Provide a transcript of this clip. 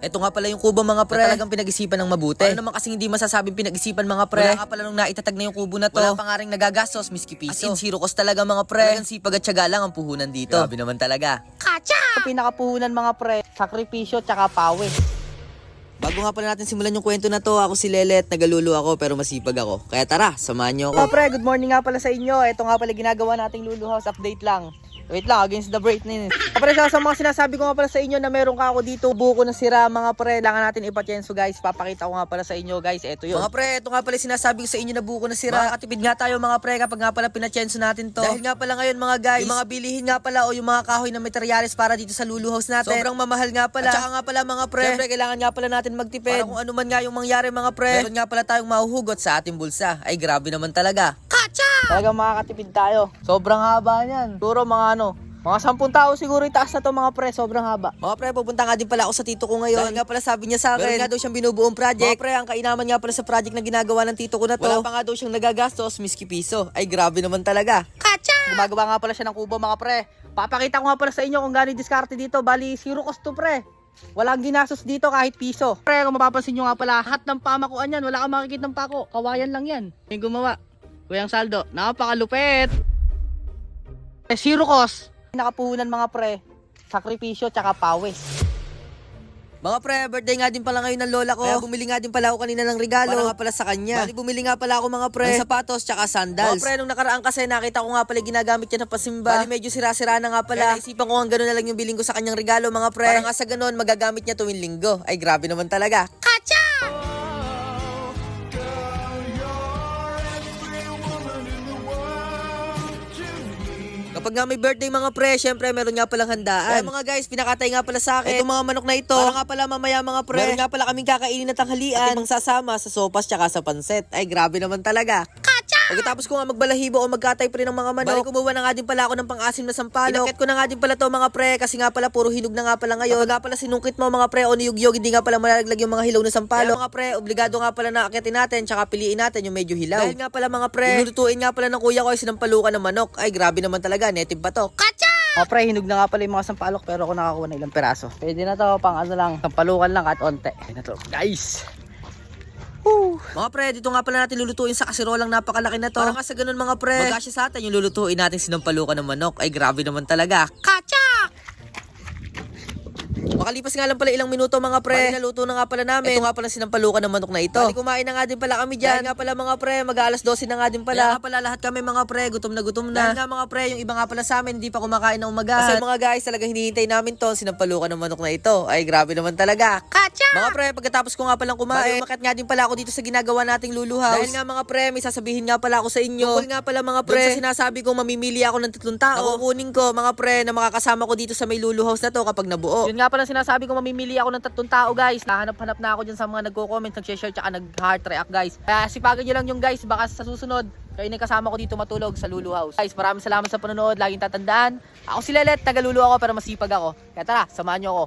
Ito nga pala yung kubo mga pre, talagang pinag-isipan ng mabuti. Ano naman kasing hindi masasabing pinag-isipan mga pre. Wala nga pala nung naitatag na yung kubo na to. Wala pa nga rin nagagastos, miski piso. As in, zero cost talaga mga pre. Talagang sipag at tiyaga lang ang puhunan dito. Grabe naman talaga. Pinakapuhunan mga pre, sakripisyo tsaka pawis. Bago nga pala natin simulan yung kwento na to, ako si Lelet, nagalulu ako pero masipag ako. Kaya tara, samahan nyo ako. Mga pre, good morning nga pala sa inyo. Ito nga pala ginagawa nating Lulu House update lang. Wait lang, against the brightness. Mga pre, sa mga sinasabi ko nga pala sa inyo na meron ka ako dito, buko na sira mga pre. Kailangan natin ipatyenso guys. Papakita ko nga pala sa inyo guys. Ito yun. Mga pre, ito nga pala sinasabi ko sa inyo na buko na sira. Makakatipid nga tayo mga pre kapag nga pala pinatyenso natin to. Dahil nga pala ngayon mga guys, yung mga bilihin nga pala o yung mga kahoy na materyales para dito sa Lulu House natin, sobrang mamahal nga pala. At saka nga pala mga pre, syempre kailangan nga pala natin magtipid. Para kung ano man nga yung mangyari mga pre, meron nga pala tayong mahuhugot sa ating bulsa. Ay grabe naman talaga. Talagang makakatipid tayo. Sobrang haba niyan. Siguro mga 10 tao siguro itaas na to mga pre. Sobrang haba. Mga pre, pupunta nga din pala ako sa tito ko ngayon. Dahil nga pala sabi niya sa akin, meron nga daw siyang binubuong project. Mga pre, ang kainaman nga pala sa project na ginagawa ng tito ko na to, wala pa nga daw siyang nagagastos, miski piso. Ay grabe naman talaga. Gumagawa nga pala siya ng kubo mga pre. Papakita ko nga pala sa inyo kung gaano diskarte dito. Bali, zero cost to pre. Walang ginastos dito kahit piso. Pre, kung mapapansin nyo nga pala, lahat ng pamakuan yan. Wala kang makikita ng pako. Kawayan lang yan. Yung gumawa. Kuyang Saldo. Napakalupit. Zero cost. Nakapuhunan mga pre. Sakripisyo tsaka pawis. Mga pre, birthday nga din pala ngayon ng lola ko. Kaya bumili nga din pala ako kanina ng regalo. Para nga pala sa kanya. Bali, bumili nga pala ako mga pre ng sapatos tsaka sandals. Mga pre, nung nakaraan kasi nakita ko nga pala ginagamit niya ng pasimba. Bali, medyo sira-sira na nga pala. Kaya naisipan ko nga gano'n na lang yung biling ko sa kanyang regalo mga pre. Para nga sa gano'n, magagamit niya tuwing linggo. Ay grabe naman talaga. Kapag nga may birthday mga pre, syempre meron nga palang handaan. Kaya mga guys, pinakatay nga pala sa akin itong mga manok na ito. Para nga pala mamaya mga pre, meron nga pala kaming kakainin na tanghalian at ibang sasama sa sopas tsaka sa panset. Ay grabe naman talaga. Pagkatapos ko nga magbalahibo o magkatay pre ng mga manok, bali kumuha na nga din pala ako ng pang-asim na sampalok. Inakit ko na nga din pala to mga pre, kasi nga pala puro hinog na nga pala ngayon. Kapag nga pala sinungkit mo mga pre o niyugyog, hindi nga pala malalaglag yung mga hilaw na sampalok. Kaya mga pre, obligado nga pala na akitin natin tsaka piliin natin yung medyo hilaw. Dahil nga pala mga pre, lulutuin nga pala ng kuya ko ay sinampalukan ng manok. Ay grabe naman talaga, netim pa to. Mga pre, hinog na nga pala yung mga sampalok pero ako nakakuha na ilang peraso. Pwede na to, pang ano lang, sampalukan lang at onte. Pwede na to, guys. Mga pre, dito nga pala natin lulutuin sa kasirolang napakalaki na to. Para nga sa ganun mga pre, magkasya sa atin yung lulutuin natin sinampalukan ng manok. Ay grabe naman talaga. Makalipas nga lang pala ilang minuto mga pre, naluto na nga pala namin. Ito nga pala sinampalukan ng manok na ito. Bali, kumain na nga din pala kami dyan. Dahil nga pala mga pre, mag-aalas 12 na nga din pala. Kaya nga pala lahat kami mga pre, gutom na gutom na. Dahil nga mga pre, yung iba nga pala sa amin, hindi pa kumakain ng umagahan. Kasi mga guys, talaga hinihintay namin to, sinampalukan ng manok na ito. Ay grabe naman talaga. Mga pre, pagkatapos ko nga palang kumain, umakyat nga din pala ako dito sa ginagawa nating Lulu House. Dahil nga mga pre, may sasabihin nga pala ako sa inyo. Tungkol nga pala mga pre, sa sinasabi kong mamimili ako ng 3 tao. Nakukunin ko mga pre na makakasama ko dito sa may Lulu House na to kapag nabuo. Yun nga pala sinasabi ko, mamimili ako ng 3 tao guys. Nahanap-hanap na ako dyan sa mga nagko-comment, nag-share tsaka nag-heart react guys. Kaya sipagan nyo lang yung guys, baka sa susunod kayo na kasama ko dito matulog sa Lulu House. Guys, maraming salamat sa panonood. Laging tatandaan, ako si Lelet, taga Lulu ako pero masipag ako. Kaya tara, samahan nyo ako.